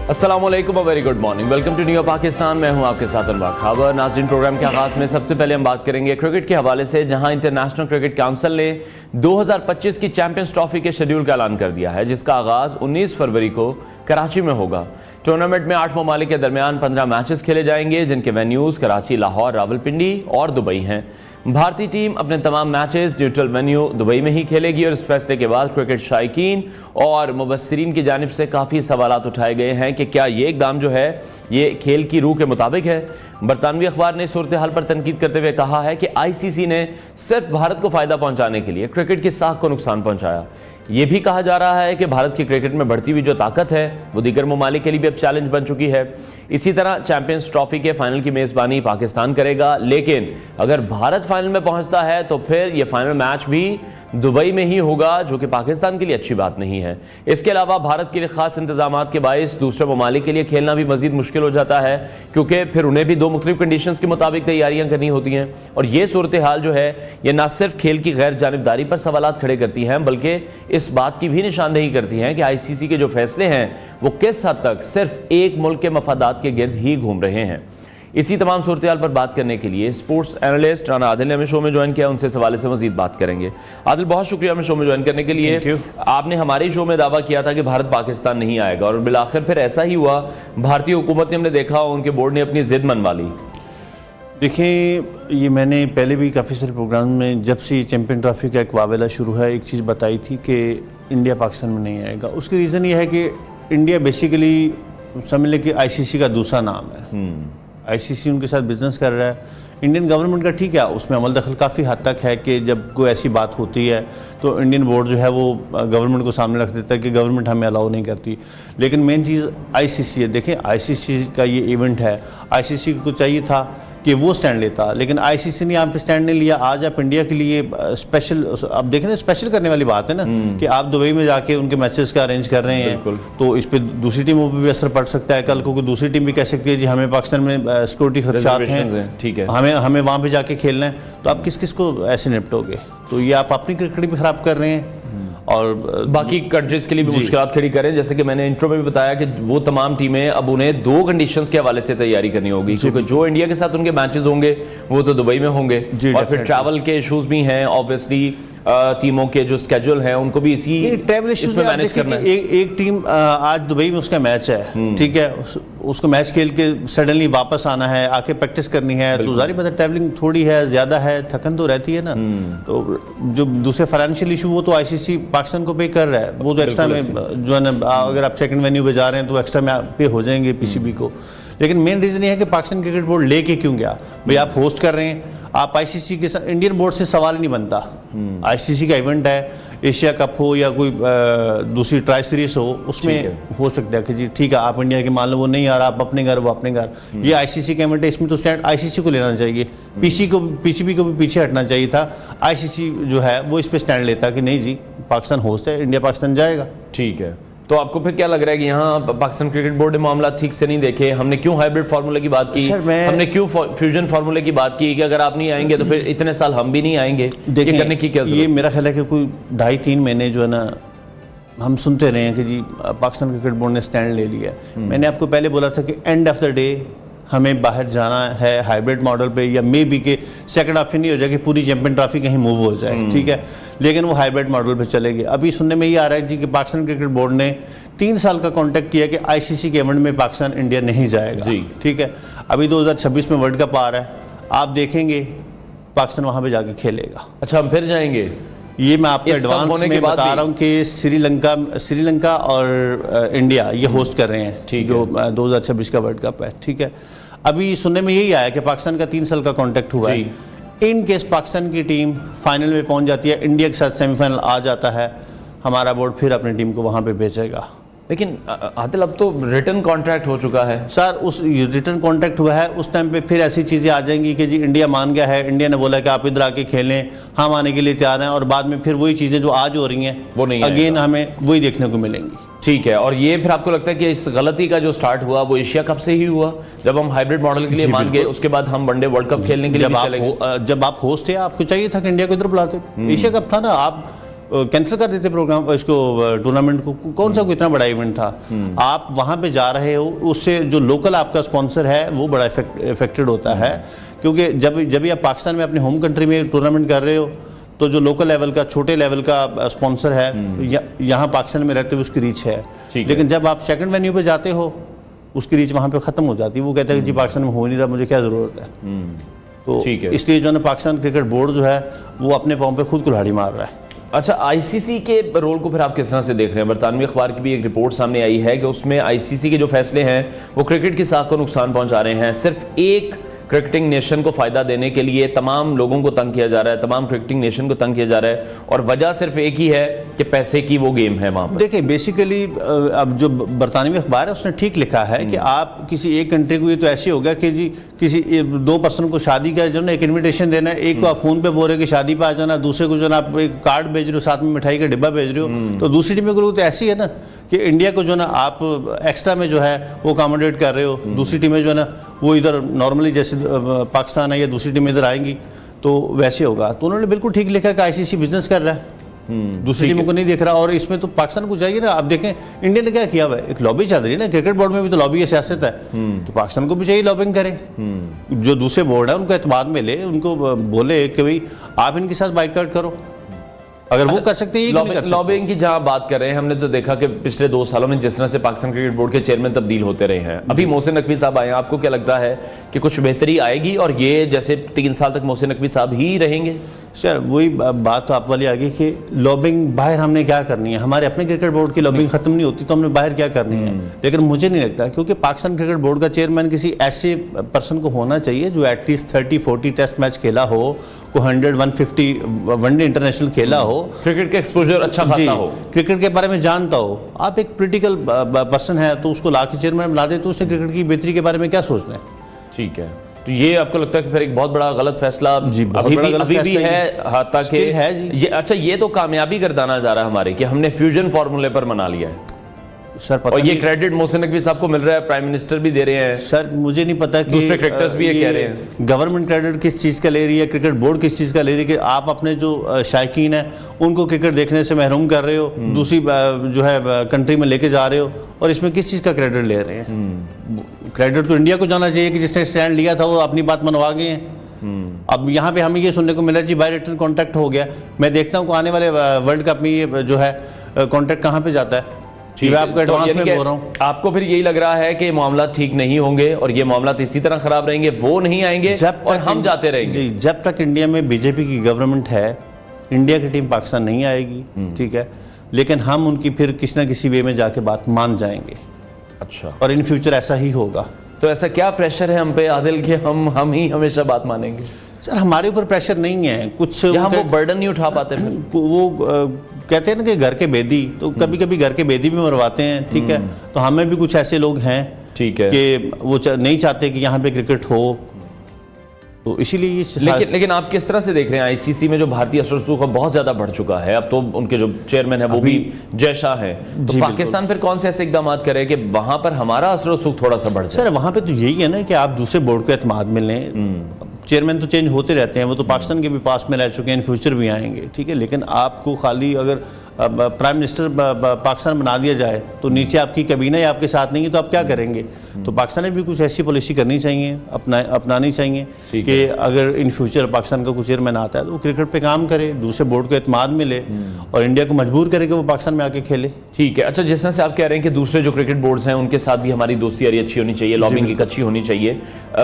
السلام علیکم اور very good morning, welcome to new Pakistan. میں ہوں آپ کے ساتھ انوار خاور. ناظرین، پروگرام کے آغاز میں سب سے پہلے ہم بات کریں گے کرکٹ کے حوالے سے، جہاں انٹرنیشنل کرکٹ کونسل نے 2025 کی چیمپئنز ٹرافی کے شیڈیول کا اعلان کر دیا ہے، جس کا آغاز 19 فروری کو کراچی میں ہوگا. ٹورنامنٹ میں 8 ممالک کے درمیان 15 میچز کھیلے جائیں گے، جن کے وینیوز کراچی، لاہور، راولپنڈی اور دبئی ہیں. بھارتی ٹیم اپنے تمام میچز نیوٹرل وینیو دبئی میں ہی کھیلے گی، اور اس فیصلے کے بعد کرکٹ شائقین اور مبصرین کی جانب سے کافی سوالات اٹھائے گئے ہیں کہ کیا یہ اقدام جو ہے یہ کھیل کی روح کے مطابق ہے. برطانوی اخبار نے صورتحال پر تنقید کرتے ہوئے کہا ہے کہ آئی سی سی نے صرف بھارت کو فائدہ پہنچانے کے لیے کرکٹ کی ساکھ کو نقصان پہنچایا. یہ بھی کہا جا رہا ہے کہ بھارت کی کرکٹ میں بڑھتی ہوئی جو طاقت ہے وہ دیگر ممالک کے لیے بھی اب چیلنج بن چکی ہے. اسی طرح چیمپئنز ٹرافی کے فائنل کی میزبانی پاکستان کرے گا، لیکن اگر بھارت فائنل میں پہنچتا ہے تو پھر یہ فائنل میچ بھی دبئی میں ہی ہوگا، جو کہ پاکستان کے لیے اچھی بات نہیں ہے. اس کے علاوہ بھارت کے لیے خاص انتظامات کے باعث دوسرے ممالک کے لیے کھیلنا بھی مزید مشکل ہو جاتا ہے، کیونکہ پھر انہیں بھی 2 مختلف کنڈیشنز کے مطابق تیاریاں کرنی ہوتی ہیں. اور یہ صورتحال جو ہے یہ نہ صرف کھیل کی غیر جانبداری پر سوالات کھڑے کرتی ہیں، بلکہ اس بات کی بھی نشاندہی کرتی ہیں کہ آئی سی سی کے جو فیصلے ہیں وہ کس حد تک صرف ایک ملک کے مفادات کے گرد ہی گھوم رہے ہیں. اسی تمام صورتحال پر بات کرنے کے لیے اسپورٹس اینالسٹ رانا عادل نے ہمیں شو میں جوائن کیا. ان سے اس حوالے سے مزید بات کریں گے. عادل، بہت شکریہ ہمیں شو میں جوائن کرنے کے لیے. آپ نے ہمارے شو میں دعویٰ کیا تھا کہ بھارت پاکستان نہیں آئے گا، اور بالآخر پھر ایسا ہی ہوا. بھارتی حکومت نے، ہم نے دیکھا ان کے بورڈ نے اپنی ضد منوا لی. دیکھیں، یہ میں نے پہلے بھی کافی سارے پروگرام میں جب سے یہ چیمپئن ٹرافی کا ایک واویلا شروع ہے ایک چیز بتائی تھی کہ انڈیا پاکستان میں نہیں آئے گا. اس کی ریزن یہ ہے کہ انڈیا بیسیکلی سمجھ لے کہ آئی سی سی کا دوسرا نام ہے. آئی سی سی ان کے ساتھ بزنس کر رہا ہے. انڈین گورنمنٹ کا ٹھیک ہے، اس میں عمل دخل کافی حد تک ہے کہ جب کوئی ایسی بات ہوتی ہے تو انڈین بورڈ جو ہے وہ گورنمنٹ کو سامنے رکھ دیتا ہے کہ گورنمنٹ ہمیں الاؤ نہیں کرتی. لیکن مین چیز آئی سی سی ہے. دیکھیں، آئی سی سی کا یہ ایونٹ ہے، آئی سی سی کو چاہیے تھا کہ وہ سٹینڈ لیتا، لیکن آئی سی سی نے یہاں پہ سٹینڈ نہیں لیا. آج آپ انڈیا کے لیے اسپیشل، اب دیکھیں نا، اسپیشل کرنے والی بات ہے نا کہ آپ دبئی میں جا کے ان کے میچز کا ارینج کر رہے ہیں، تو اس پہ دوسری ٹیموں پہ بھی اثر پڑ سکتا ہے. کل کو کوئی دوسری ٹیم بھی کہہ سکتی ہے جی ہمیں پاکستان میں سیکورٹی خدشات ہیں، ہمیں وہاں پہ جا کے کھیلنا ہے، تو آپ کس کو ایسے نپٹو گے؟ تو یہ آپ اپنی کرکٹ بھی خراب کر رہے ہیں اور باقی کنٹریز کے لیے بھی مشکلات کھڑی کریں. جیسے کہ میں نے انٹرو میں بھی بتایا کہ وہ تمام ٹیمیں اب انہیں 2 کنڈیشنز کے حوالے سے تیاری کرنی ہوگی، کیونکہ جو انڈیا کے ساتھ ان کے میچز ہوں گے وہ تو دبئی میں ہوں گے، اور پھر ٹریول کے ایشوز بھی ہیں اوبویسلی. ٹیموں کے جو اسکیجول ہیں ان کو بھی اس میں مینیج کرنا ہے. ایک ٹیم آج دبئی میں اس کا میچ ہے، ٹھیک ہے، اس کو میچ کھیل کے سڈنلی واپس آنا ہے، آ کے پریکٹس کرنی ہے، تو ظاہر بات ہے ٹریولنگ تھوڑی ہے، زیادہ ہے، تھکن تو رہتی ہے نا. تو جو دوسرے فائنینشیل ایشو وہ تو آئی سی سی پاکستان کو پے کر رہا ہے، وہ تو ایکسٹرا میں جو ہے نا، اگر آپ سیکنڈ وینیو پہ جا رہے ہیں تو ایکسٹرا میں پے ہو جائیں گے پی سی بی کو. لیکن مین ریزن یہ ہے کہ پاکستان کرکٹ بورڈ لے کے کیوں گیا؟ بھئی آپ ہوسٹ کر رہے ہیں، آپ آئی سی سی کے ساتھ، انڈین بورڈ سے سوال نہیں بنتا. آئی سی سی کا ایونٹ ہے، ایشیا کپ ہو یا کوئی دوسری ٹرائی سیریز ہو، اس میں ہو سکتا ہے کہ جی ٹھیک ہے آپ انڈیا کے مان لو وہ نہیں آ رہا، آپ اپنے گھر وہ اپنے گھر. یہ آئی سی سی کا ایونٹ ہے، اس میں تو اسٹینڈ آئی سی سی کو لینا چاہیے. پی سی بی کو بھی پیچھے ہٹنا چاہیے تھا. آئی سی سی جو ہے وہ اس پہ اسٹینڈ لیتا کہ نہیں جی پاکستان ہوسٹ ہے، انڈیا پاکستان جائے گا. ٹھیک ہے، تو آپ کو پھر کیا لگ رہا ہے کہ یہاں پاکستان کرکٹ بورڈ نے معاملات ٹھیک سے نہیں دیکھے؟ ہم نے کیوں ہائبرڈ فارمولے کی بات کی، ہم نے کیوں فیوژن فارمولے کی بات کی کہ اگر آپ نہیں آئیں گے تو پھر اتنے سال ہم بھی نہیں آئیں گے؟ یہ کرنے کی کیا ضرورت؟ یہ میرا خیال ہے کہ کوئی 2.5-3 مہینے جو ہے نا ہم سنتے رہے ہیں کہ جی پاکستان کرکٹ بورڈ نے سٹینڈ لے لیا. میں نے آپ کو پہلے بولا تھا کہ اینڈ آف دا ڈے ہمیں باہر جانا ہے ہائبرڈ ماڈل پہ، یا مے بی کہ سیکنڈ آپشن نہیں ہو جائے کہ پوری چیمپئن ٹرافی کہیں موو ہو جائے، ٹھیک ہے، لیکن وہ ہائبرڈ ماڈل پہ چلے گئے. ابھی سننے میں یہ آ رہا ہے جی کہ پاکستان کرکٹ بورڈ نے 3 سال کا کانٹیکٹ کیا کہ آئی سی سی کے ایونٹ میں پاکستان انڈیا نہیں جائے گا. ٹھیک ہے، ابھی 2026 میں ورلڈ کپ آ رہا ہے، آپ دیکھیں گے پاکستان وہاں پہ جا کے کھیلے گا. اچھا، ہم پھر جائیں گے؟ یہ میں آپ کو ایڈوانس میں بتا رہا ہوں کہ سری لنکا اور انڈیا یہ ہوسٹ کر رہے ہیں جو 2026 کا ورلڈ کپ ہے. ٹھیک ہے، ابھی سننے میں یہی آیا کہ پاکستان کا 3 سال کا کانٹیکٹ ہوا ہے. ان کیس پاکستان کی ٹیم فائنل میں پہنچ جاتی ہے، انڈیا کے ساتھ سیمی فائنل آ جاتا ہے، ہمارا بورڈ پھر اپنی ٹیم کو وہاں پہ بھیجے گا. لیکن عادل اب تو ریٹن کانٹریکٹ ہو چکا ہے سر. اس ریٹن کانٹریکٹ ہوا ہے، اس ٹائم پہ پھر ایسی چیزیں آ جائیں گی کہ جی انڈیا مان گیا ہے، انڈیا نے بولا کہ آپ ادھر آ کے کھیلیں، ہم آنے کے لیے تیار ہیں، اور بعد میں پھر وہی چیزیں جو آج ہو رہی ہیں وہ نہیں اگین ہمیں وہی دیکھنے کو ملیں گی. ٹھیک ہے، اور یہ پھر آپ کو لگتا ہے کہ اس غلطی کا جو سٹارٹ ہوا وہ ایشیا کپ سے ہی ہوا، جب ہم ہائبرڈ ماڈل کے لیے مان گئے، اس کے بعد ہم ون ڈے ورلڈ کپ کھیلنے کے لیے چلے گئے؟ جب آپ ہوسٹ تھے آپ کو چاہیے تھا کہ انڈیا کو ادھر بلاتے. ایشیا کپ تھا نا، آپ کینسل کر دیتے پروگرام اس کو ٹورنامنٹ کو. کون سا کوئی اتنا بڑا ایونٹ تھا؟ آپ وہاں پہ جا رہے ہو, اس سے جو لوکل آپ کا اسپانسر ہے وہ بڑا افیکٹڈ ہوتا ہے, کیونکہ جب آپ پاکستان میں اپنے ہوم کنٹری میں ٹورنامنٹ کر رہے ہو تو جو لوکل لیول کا چھوٹے لیول کا اسپانسر ہے یہاں پاکستان میں رہتے ہوئے اس کی ریچ ہے, لیکن جب آپ سیکنڈ وینیو پہ جاتے ہو اس کی ریچ وہاں پہ ختم ہو جاتی ہے. وہ کہتا ہے کہ جی پاکستان میں ہو نہیں رہا, مجھے کیا ضرورت ہے. تو اس لیے جو ہے نا پاکستان کرکٹ بورڈ جو ہے وہ اپنے پاؤں پہ خود کلہاڑی مار رہا ہے. اچھا, آئی سی سی کے رول کو پھر آپ کس طرح سے دیکھ رہے ہیں؟ برطانوی اخبار کی بھی ایک رپورٹ سامنے آئی ہے کہ اس میں آئی سی سی کے جو فیصلے ہیں وہ کرکٹ کی ساکھ کو نقصان پہنچا رہے ہیں. صرف ایک کرکٹنگ نیشن کو فائدہ دینے کے لیے تمام لوگوں کو تنگ کیا جا رہا ہے, تمام کرکٹنگ نیشن کو تنگ کیا جا رہا ہے, اور وجہ صرف ایک ہی ہے کہ پیسے کی وہ گیم ہے وہاں پر. دیکھیں بیسیکلی اب جو برطانوی اخبار ہے اس نے ٹھیک لکھا ہے کہ آپ کسی ایک کنٹری کو, یہ تو ایسے ہو گیا کہ جی کسی 2 پرسن کو شادی کا جو ہے نا ایک انویٹیشن دینا ہے, ایک کو آپ فون پہ بول رہے کہ شادی پہ آ جانا, دوسرے کو جو ہے نا آپ ایک کارڈ بھیج رہے ہو, ساتھ میں مٹھائی کا ڈبہ بھیج رہے ہو. تو دوسری ٹیم کو تو ایسی ہے نا کہ انڈیا کو جو ہے نا آپ ایکسٹرا میں جو ہے وہ اکاموڈیٹ کر رہے ہو, دوسری ٹیمیں جو ہے نا وہ ادھر نارملی جیسے پاکستان ہے یا دوسری ٹیمیں ادھر آئیں گی تو ویسے ہوگا. تو انہوں نے بالکل ٹھیک لکھا کہ آئی سی سی بزنس کر رہا ہے, دوسری ٹیموں کو نہیں دیکھ رہا. اور اس میں تو پاکستان کو چاہیے نا, آپ دیکھیں انڈیا نے کیا کیا ہوا ہے, ایک لابی چل رہی ہے نا, کرکٹ بورڈ میں بھی تو لابی ہے, سیاست ہے, تو پاکستان کو بھی چاہیے لابنگ کرے. جو دوسرے بورڈ ہیں ان کو اعتماد میں لے, ان کو بولے کہ بھئی آپ ان کے ساتھ بائیکاٹ کرو, اگر وہ کر سکتے ہیں. یہ نہیں کر سکتے. لابنگ کی جہاں بات کر رہے ہیں, ہم نے تو دیکھا کہ پچھلے 2 سالوں میں جس طرح سے پاکستان کرکٹ بورڈ کے چیئرمین تبدیل ہوتے رہے ہیں. ابھی محسن نقوی صاحب آئے ہیں, آپ کو کیا لگتا ہے کہ کچھ بہتری آئے گی اور یہ جیسے 3 سال تک محسن نقوی صاحب ہی رہیں گے؟ سر وہی بات تو آپ والی آگئی کہ لابنگ باہر ہم نے کیا کرنی ہے, ہمارے اپنے کرکٹ بورڈ کی لابنگ ختم نہیں ہوتی تو ہم نے باہر کیا کرنی ہے. لیکن مجھے نہیں لگتا, کیونکہ پاکستان کرکٹ بورڈ کا چیئرمین کسی ایسے پرسن کو ہونا چاہیے جو ایٹ لیسٹ 30-40 ٹیسٹ میچ کھیلا ہو, کوئی 100-150 ون ڈے انٹرنیشنل کھیلا ہو, کرکٹ کا ایکسپوجر اچھا خاصا ہو, کرکٹ کے بارے میں جانتا ہو. آپ ایک پولیٹیکل پرسن ہے تو اس کو لا کے چیئرمین بنا دے تو اس نے کرکٹ کی بہتری کے بارے میں کیا سوچنا ہے؟ ٹھیک ہے, تو یہ آپ کو لگتا ہے کہ پھر ایک بہت بڑا غلط فیصلہ ابھی بھی ہے حتیٰ اچھا یہ تو کامیابی گردانا جا رہا ہے ہمارے کہ ہم نے فیوژن فارمولے پر منا لیا ہے, اور یہ کریڈٹ محسن نقوی صاحب کو مل رہا ہے, پرائم منسٹر بھی دے رہے ہیں. سر مجھے نہیں پتا کہ دوسرے کرکٹرز بھی یہ کہہ رہے ہیں گورنمنٹ کریڈٹ کس چیز کا لے رہی ہے, کرکٹ بورڈ کس چیز کا لے رہی ہے کہ آپ اپنے جو شائقین ہیں ان کو کرکٹ دیکھنے سے محروم کر رہے ہو, دوسری جو ہے کنٹری میں لے کے جا رہے ہو, اور اس میں کس چیز کا کریڈٹ لے رہے ہیں؟ کریڈٹ تو انڈیا کو جانا چاہیے کہ جس نے اسٹینڈ لیا تھا وہ اپنی بات منوا گئے ہیں. اب یہاں پہ ہمیں یہ سننے کو ملا جی بائی ریٹرن کانٹیکٹ ہو گیا. میں دیکھتا ہوں کہ آنے والے ورلڈ کپ میں یہ جو ہے کانٹیکٹ کہاں پہ جاتا ہے. میں آپ کو ایڈوانس میں بول رہا ہوں, آپ کو پھر یہی لگ رہا ہے کہ معاملات ٹھیک نہیں ہوں گے اور یہ معاملات اسی طرح خراب رہیں گے, وہ نہیں آئیں گے اور ہم جاتے رہیں گے. جی جب تک انڈیا میں بی جے پی کی گورنمنٹ ہے انڈیا کی ٹیم پاکستان نہیں آئے گی, ٹھیک ہے, لیکن ہم ان کی پھر کسی نہ کسی وے میں جا کے بات مان جائیں گے. اچھا, اور ان فیوچر ایسا ہی ہوگا. تو ایسا کیا پریشر ہے ہم پہ عادل کہ ہم ہی ہمیشہ بات مانیں گے؟ سر ہمارے اوپر پریشر نہیں ہے کچھ, ہم وہ برڈن نہیں اٹھا پاتے. وہ کہتے ہیں نا کہ گھر کے بیدی, تو کبھی کبھی گھر کے بیدی بھی مرواتے ہیں, ٹھیک ہے, تو ہمیں بھی کچھ ایسے لوگ ہیں ٹھیک ہے کہ وہ نہیں چاہتے کہ یہاں پہ کرکٹ ہو, تو اسی لیے لیکن آپ کس طرح سے دیکھ رہے ہیں آئی سی سی میں جو بھارتی اثر و رسوخ بہت زیادہ بڑھ چکا ہے, اب تو ان کے جو چیئرمین ہے وہ بھی جے شاہ ہیں, تو پاکستان پھر کون سے ایسے اقدامات کرے کہ وہاں پر ہمارا اثر و رسوخ تھوڑا سا بڑھ جائے؟ سر وہاں پہ تو یہی ہے نا کہ آپ دوسرے بورڈ کو اعتماد میں لیں. چیئرمین تو چینج ہوتے رہتے ہیں, وہ تو پاکستان کے بھی پاس میں رہ چکے ہیں, ان فیوچر بھی آئیں گے, ٹھیک ہے, لیکن آپ کو خالی اگر پرائم منسٹر پاکستان بنا دیا جائے تو نیچے آپ کی کابینہ ہی آپ کے ساتھ نہیں ہے تو آپ کیا کریں گے؟ تو پاکستان نے بھی کچھ ایسی پالیسی کرنی چاہیے, اپنانی چاہیے کہ اگر ان فیوچر پاکستان کا کوئی چیئرمین آتا ہے تو وہ کرکٹ پہ کام کرے, دوسرے بورڈ کو اعتماد میں لے اور انڈیا کو مجبور کرے کہ وہ پاکستان میں آ کے کھیلے. ٹھیک ہے. اچھا, جس طرح سے آپ کہہ رہے ہیں کہ دوسرے جو کرکٹ بورڈز ہیں ان کے ساتھ بھی ہماری دوستی یاری اچھی ہونی چاہیے, لابنگ ایک اچھی ہونی چاہیے,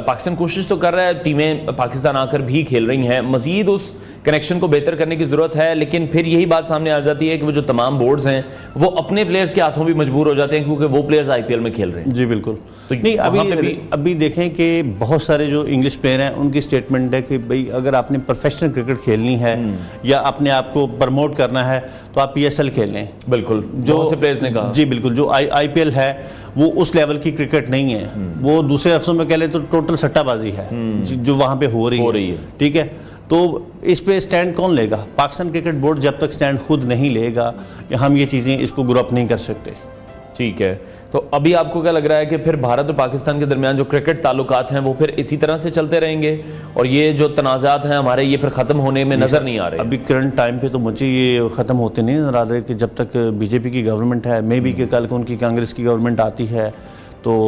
پاکستان کوشش تو کر رہا ہے, ٹیمیں پاکستان آ کر بھی کھیل رہی ہیں, مزید اس کنیکشن کو بہتر کرنے کی ضرورت ہے, لیکن پھر یہی بات سامنے آ جاتی ہے کہ وہ جو تمام بورڈز ہیں وہ اپنے پلیئرز کے ہاتھوں بھی مجبور ہو جاتے ہیں کیونکہ وہ پلیئرز آئی پی ایل میں کھیل رہے ہیں. جی بالکل. نہیں ابھی دیکھیں کہ بہت سارے جو انگلش پلیئر ہیں ان کی سٹیٹمنٹ ہے کہ بھئی اگر آپ نے پروفیشنل کرکٹ کھیلنی ہے یا اپنے آپ کو پروموٹ کرنا ہے تو آپ پی ایس ایل کھیلیں. بالکل, جو سے پلیئرز نے کہا. جی بالکل, جو آئی پی ایل ہے وہ اس لیول کی کرکٹ نہیں ہے, وہ دوسرے لفظوں میں کہہ لیں تو ٹوٹل سٹہ بازی ہے جو وہاں پہ ہو رہی ہے, ٹھیک ہے. تو اس پہ سٹینڈ کون لے گا؟ پاکستان کرکٹ بورڈ جب تک سٹینڈ خود نہیں لے گا ہم یہ چیزیں اس کو گروپ نہیں کر سکتے. ٹھیک ہے. تو ابھی آپ کو کیا لگ رہا ہے کہ پھر بھارت اور پاکستان کے درمیان جو کرکٹ تعلقات ہیں وہ پھر اسی طرح سے چلتے رہیں گے اور یہ جو تنازعات ہیں ہمارے یہ پھر ختم ہونے میں نظر نہیں آ رہے؟ ابھی کرنٹ ٹائم پہ تو مجھے یہ ختم ہوتے نہیں نظر آ رہے کہ جب تک بی جے پی کی گورنمنٹ ہے، مے بی کہ کل کو ان کی کانگریس کی گورنمنٹ آتی ہے تو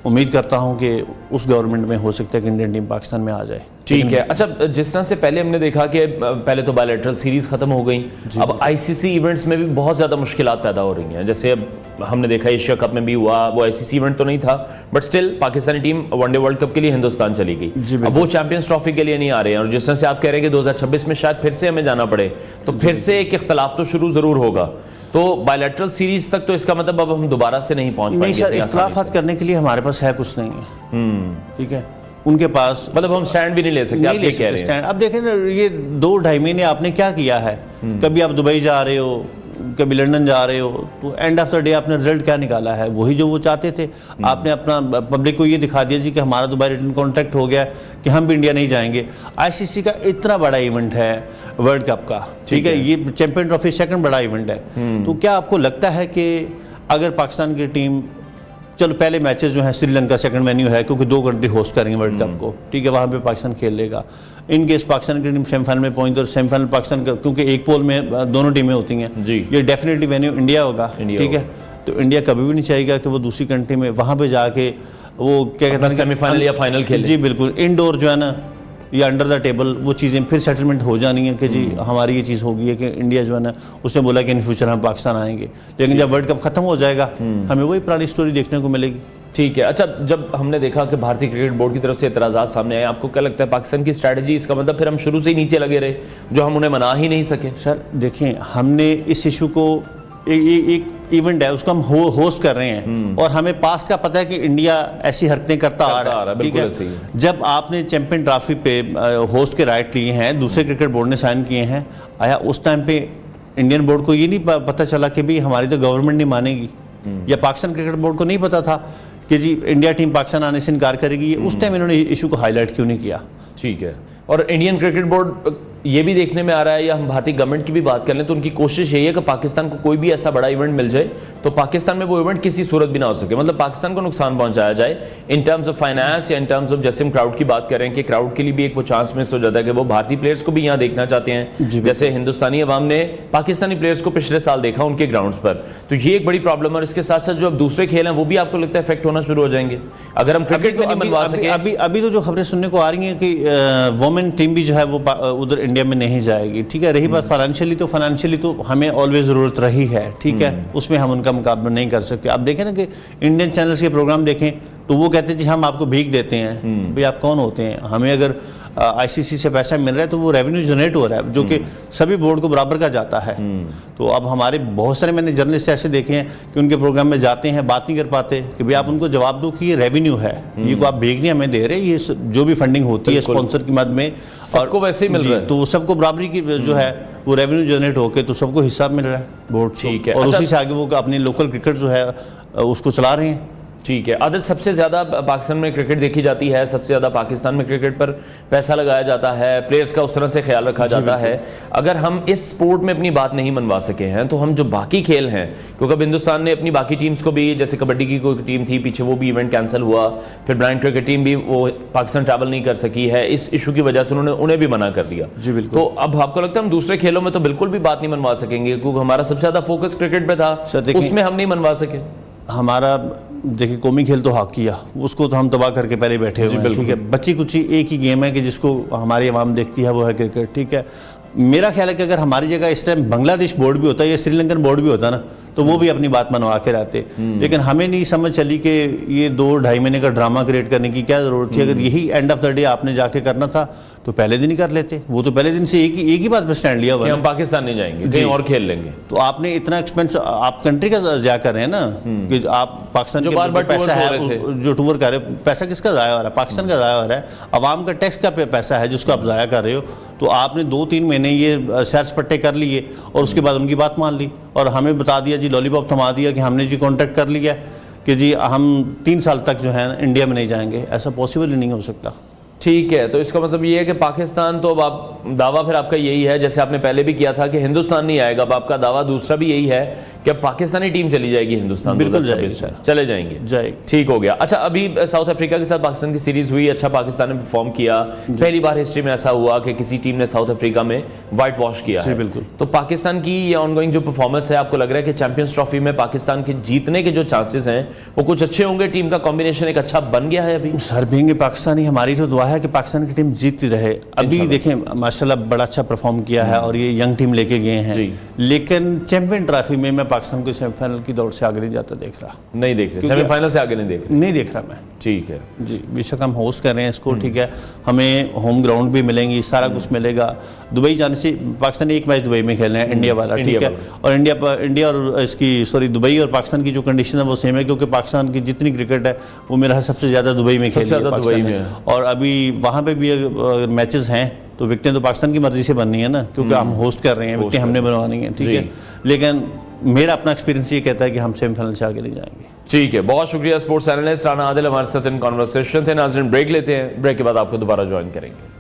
امید کرتا ہوں کہ اس گورنمنٹ میں ہو سکتا ہے کہ انڈین ٹیم پاکستان میں آ جائے. ٹھیک ہے. اچھا جس طرح سے پہلے ہم نے دیکھا کہ پہلے تو بائی لیٹرل سیریز ختم ہو گئیں، اب آئی سی سی ایونٹس میں بھی بہت زیادہ مشکلات پیدا ہو رہی ہیں. جیسے اب ہم نے دیکھا ایشیا کپ میں بھی ہوا، وہ آئی سی سی ایونٹ تو نہیں تھا but still Pakistani team one day world cup کے لیے ہندوستان چلی گئی. اب وہ چیمپئنز ٹرافی کے لیے نہیں آ رہے ہیں اور جس طرح سے آپ کہہ رہے ہیں کہ 2026 میں شاید پھر سے ہمیں جانا پڑے تو پھر سے ایک اختلاف تو شروع ضرور ہوگا. تو بائی لیٹرل سیریز تک تو اس کا مطلب اب ہم دوبارہ سے نہیں پہنچ پائیں گے. نہیں سر، اختلافات کرنے کے لیے ہمارے پاس ہے کچھ نہیں ہے. ٹھیک ہے، ان کے پاس مطلب ہم سٹینڈ بھی نہیں لے سکتے. آپ یہ کہہ رہے ہیں اب دیکھیں نا، یہ 2-2.5 مہینے آپ نے کیا کیا ہے؟ کبھی آپ دبئی جا رہے ہو، کبھی لنڈن جا رہے ہو، تو اینڈ آف دا ڈے آپ نے رزلٹ کیا نکالا ہے؟ وہی جو وہ چاہتے تھے. آپ نے اپنا پبلک کو یہ دکھا دیا جی کہ ہمارا دبئی ریٹن کانٹریکٹ ہو گیا کہ ہم بھی انڈیا نہیں جائیں گے. آئی سی سی کا اتنا بڑا ایونٹ ہے ورلڈ کپ کا، ٹھیک ہے، یہ چیمپئن ٹرافی سیکنڈ بڑا ایونٹ ہے. تو کیا آپ کو لگتا ہے کہ اگر پاکستان کی ٹیم، چلو پہلے میچز جو ہیں سری لنکا سیکنڈ وینیو ہے کیونکہ 2 کنٹری ہوسٹ کریں گے ورلڈ کپ کو، ٹھیک ہے، وہاں پہ پاکستان کھیل لے گا. ان کیس پاکستان کی ٹیم سیمی فائنل میں پہنچے اور سیمی فائنل پاکستان کا، کیونکہ ایک پول میں دونوں ٹیمیں ہوتی ہیں، یہ ڈیفینیٹلی وینیو انڈیا ہوگا. ٹھیک ہے، تو انڈیا کبھی بھی نہیں چاہے گا کہ وہ دوسری کنٹری میں وہاں پہ جا کے وہ کیا کہتے ہیں سیمی فائنل یا فائنل کھیلے. جی بالکل، انڈور جو ہے نا یا انڈر دا ٹیبل وہ چیزیں پھر سیٹلمنٹ ہو جانی ہے کہ جی ہماری یہ چیز ہوگی ہے کہ انڈیا جو ہے نا اس نے بولا کہ ان فیوچر ہم پاکستان آئیں گے. لیکن جب ورلڈ کپ ختم ہو جائے گا ہمیں وہی پرانی سٹوری دیکھنے کو ملے گی. ٹھیک ہے. اچھا جب ہم نے دیکھا کہ بھارتی کرکٹ بورڈ کی طرف سے اعتراضات سامنے آئے، آپ کو کیا لگتا ہے پاکستان کی اسٹریٹجی اس کا مطلب پھر ہم شروع سے ہی نیچے لگے رہے جو ہم انہیں منا ہی نہیں سکے؟ سر دیکھیں، ہم نے اس ایشو کو ایک ایونٹ ہے اس کو ہم ہوسٹ کر رہے ہیں اور ہمیں پاسٹ کا پتہ ہے کہ انڈیا ایسی حرکتیں کرتا آ رہا ہے. ٹھیک ہے، جب آپ نے چیمپئن ٹرافی پہ ہوسٹ کے رائٹ لیے ہیں، دوسرے کرکٹ بورڈ نے سائن کیے ہیں، آیا اس ٹائم پہ انڈین بورڈ کو یہ نہیں پتہ چلا کہ بھی ہماری تو گورنمنٹ نہیں مانے گی، یا پاکستان کرکٹ بورڈ کو نہیں پتا تھا کہ جی انڈیا ٹیم پاکستان آنے سے انکار کرے گی؟ اس ٹائم انہوں نے ایشو کو ہائی لائٹ کیوں نہیں کیا؟ ٹھیک ہے. اور انڈین کرکٹ بورڈ یہ بھی دیکھنے میں آ رہا ہے، یا ہم بھارتی گورنمنٹ کی بھی بات کر لیں تو ان کی کوشش یہی ہے کہ پاکستان کو کوئی بھی ایسا بڑا ایونٹ مل جائے تو پاکستان میں وہ ایونٹ کسی صورت بھی نہ ہو سکے، مطلب پاکستان کو نقصان پہنچایا جائے ان ٹرمز آف فائنانس یا ان ٹرمز آف، جیسے ہم کراؤڈ کی بات کر رہے ہیں کہ کراؤڈ کے لیے بھی ایک وہ چانس مس ہو جاتا ہے کہ وہ بھارتی پلیئرز کو بھی یہاں دیکھنا چاہتے ہیں. جیسے ہندوستانی عوام نے پاکستانی پلیئرز کو پچھلے سال دیکھا ان کے گراؤنڈز پر، تو یہ ایک بڑی پرابلم ہے. اور اس کے ساتھ ساتھ جو اب دوسرے کھیل ہیں وہ بھی آپ کو لگتا ہے افیکٹ ہونا شروع ہو جائیں گے اگر ہم کرکٹ میں نہیں منوا سکیں؟ ابھی تو جو خبریں سننے کو آ رہی ہیں کہ وومن ٹیم بھی جو ہے وہ ادھر انڈیا میں نہیں جائے گی. ٹھیک ہے، رہی بات فائنینشلی تو ہمیں آلویز ضرورت رہی ہے. ٹھیک ہے، اس میں ہم ان کا مقابلہ نہیں کر سکتے. آپ دیکھیں نا کہ انڈین چینلز کے پروگرام دیکھیں تو وہ کہتے ہیں جی ہم آپ کو بھیک دیتے ہیں. بھئی آپ کون ہوتے ہیں؟ ہمیں اگر آئی سی سی سے پیسہ مل رہا ہے تو وہ ریونیو جنریٹ ہو رہا ہے جو کہ سبھی بورڈ کو برابر کا جاتا ہے. تو اب ہمارے بہت سارے میں نے جرنلسٹ ایسے دیکھے ہیں کہ ان کے پروگرام میں جاتے ہیں، بات نہیں کر پاتے کہ بھئی آپ ان کو جواب دو کہ یہ ریونیو ہے، یہ کو آپ بھیک نہیں ہمیں دے رہے، یہ جو بھی فنڈنگ ہوتی ہے اسپانسر کی مد میں سب کو ویسے ہی مل رہا ہے، تو سب کو برابری کی جو ہے وہ ریونیو جنریٹ ہو کے تو سب کو حصہ مل رہا ہے بورڈ سے، اور اسی سے آگے وہ اپنی لوکل کرکٹ جو ہے اس کو چلا رہے ہیں. ٹھیک ہے. عادل سب سے زیادہ پاکستان میں کرکٹ دیکھی جاتی ہے، سب سے زیادہ پاکستان میں کرکٹ پر پیسہ لگایا جاتا ہے، پلیئرز کا اس طرح سے خیال رکھا جاتا ہے. اگر ہم اس سپورٹ میں اپنی بات نہیں منوا سکے ہیں تو ہم جو باقی کھیل ہیں، کیونکہ اب ہندوستان نے اپنی باقی ٹیمز کو بھی، جیسے کبڈی کی کوئی ٹیم تھی پیچھے وہ بھی ایونٹ کینسل ہوا، پھر بلائنڈ کرکٹ ٹیم بھی وہ پاکستان ٹریول نہیں کر سکی ہے، اس ایشو کی وجہ سے انہیں بھی منع کر دیا. جی بالکل. تو اب آپ کو لگتا ہے ہم دوسرے کھیلوں میں تو بالکل بھی بات نہیں منوا سکیں گے کیونکہ ہمارا سب سے زیادہ فوکس کرکٹ پہ تھا، اس میں ہم نہیں منوا سکے؟ ہمارا دیکھیں قومی کھیل تو ہاکی ہے، اس کو تو ہم تباہ کر کے پہلے بیٹھے ہوئے ہیں. ٹھیک ہے، بچی کچی ایک ہی گیم ہے کہ جس کو ہماری عوام دیکھتی ہے، وہ ہے کرکٹ. ٹھیک ہے، میرا خیال ہے کہ اگر ہماری جگہ اس ٹائم بنگلہ دیش بورڈ بھی ہوتا ہے یا سری لنکن بورڈ بھی ہوتا نا تو وہ بھی اپنی بات منوا کے رہتے. لیکن ہمیں نہیں سمجھ چلی کہ یہ 2-2.5 مہینے کا ڈرامہ کریٹ کرنے کی کیا ضرورت تھی. اگر یہی اینڈ آف دا ڈے آپ نے جا کے کرنا تھا تو پہلے دن ہی کر لیتے. وہ تو پہلے دن سے ایک ہی بات پہ سٹینڈ لیا ہوا ہے ہم پاکستان نہیں جائیں گے، کہیں اور کھیل لیں گے. تو آپ نے اتنا ایکسپینس آپ کنٹری کا ضائع کر رہے ہیں نا کہ آپ پاکستان کے پیسہ ہے جو ٹور کر رہے ہو، پیسہ کس کا ضائع ہو رہا ہے؟ پاکستان کا ضائع ہو رہا ہے، عوام کا ٹیکس کا پیسہ ہے جس کو آپ ضائع کر رہے ہو. تو آپ نے 2-3 مہینے یہ سیر سپٹے کر لیے اور اس کے بعد ان کی بات مان لی اور ہمیں بتا دیا جی لالی پاپ تھما دیا کہ ہم نے جی کانٹیکٹ کر لیا کہ جی ہم 3 سال تک جو ہے انڈیا میں نہیں جائیں گے. ایسا پاسبل ہی نہیں ہو سکتا. ٹھیک ہے، تو اس کا مطلب یہ ہے کہ پاکستان تو اب دعویٰ پھر آپ کا یہی ہے جیسے آپ نے پہلے بھی کیا تھا کہ ہندوستان نہیں آئے گا، اب آپ کا دعویٰ دوسرا بھی یہی ہے کہ پاکستانی ٹیم چلی جائے گی ہندوستان؟ بالکل جائے گی 2026 میں سر، چلے جائیں گے، جائے گی۔ ٹھیک ہو گیا۔ اچھا ابھی ساؤتھ افریقہ کے ساتھ پاکستان کی سیریز ہوئی، اچھا پاکستان نے پرفارم کیا، پہلی بار ہسٹری میں ایسا ہوا کہ کسی ٹیم نے ساؤتھ افریقہ میں وائٹ واش کیا ہے۔ بالکل۔ تو پاکستان کی یہ آن گوئنگ جو پرفارمنس ہے، آپ کو لگ رہا ہے کہ چیمپئنز ٹرافی میں پاکستان کے جیتنے کے جو چانسز ہیں وہ کچھ اچھے ہوں گے؟ ٹیم کا کمبینیشن ایک اچھا بن گیا ہے ابھی؟ سر بینگ پاکستانی، ہماری تو دعا ہے کہ پاکستان کی ٹیم جیتتی رہے۔ ابھی دیکھیں ماشاءاللہ بڑا اچھا پرفارم کیا ہے اور یہ ینگ ٹیم لے کے گئے ہیں، لیکن چیمپئن ٹرافی میں میں پاکستان کو سیمی فائنل کی دوڑ سے آگے نہیں جاتا دیکھ رہا، نہیں دیکھ رہے، سیمی فائنل سے آگے نہیں دیکھ رہے؟ نہیں دیکھ رہا میں۔ ٹھیک ہے جی بے شک ہم ہوسٹ کر رہے ہیں اس کو، ٹھیک ہے، ہمیں ہوم گراؤنڈ بھی ملیں گی، سارا کچھ ملے گا۔ دبئی جانے سے پاکستان نے ایک میچ دبئی میں کھیلنا ہے، انڈیا والا، ٹھیک ہے، اور انڈیا اور اس کی دبئی اور پاکستان کی جو کنڈیشن ہے وہ سیم ہے، کیونکہ پاکستان کی جتنی کرکٹ ہے وہ میرا سب سے زیادہ دبئی میں کھیلی ہے پاکستان نے، اور ابھی وہاں پہ بھی میچز ہیں تو وکٹیں تو پاکستان کی مرضی سے بننی ہے نا، کیونکہ ہم ہوسٹ کر رہے ہیں، وکٹیں ہم نے بنوانی ہیں، ٹھیک ہے، لیکن میرا اپنا ایکسپیرینس یہ کہتا ہے کہ ہم سیمی فائنل سے آگے نہیں جائیں گے۔ ٹھیک ہے، بہت شکریہ اسپورٹس اینالسٹ رانا عادل ہمارے ساتھ ان کانورسیشن تھے۔ ناظرین بریک لیتے ہیں، بریک کے بعد آپ کو دوبارہ جوائن کریں گے۔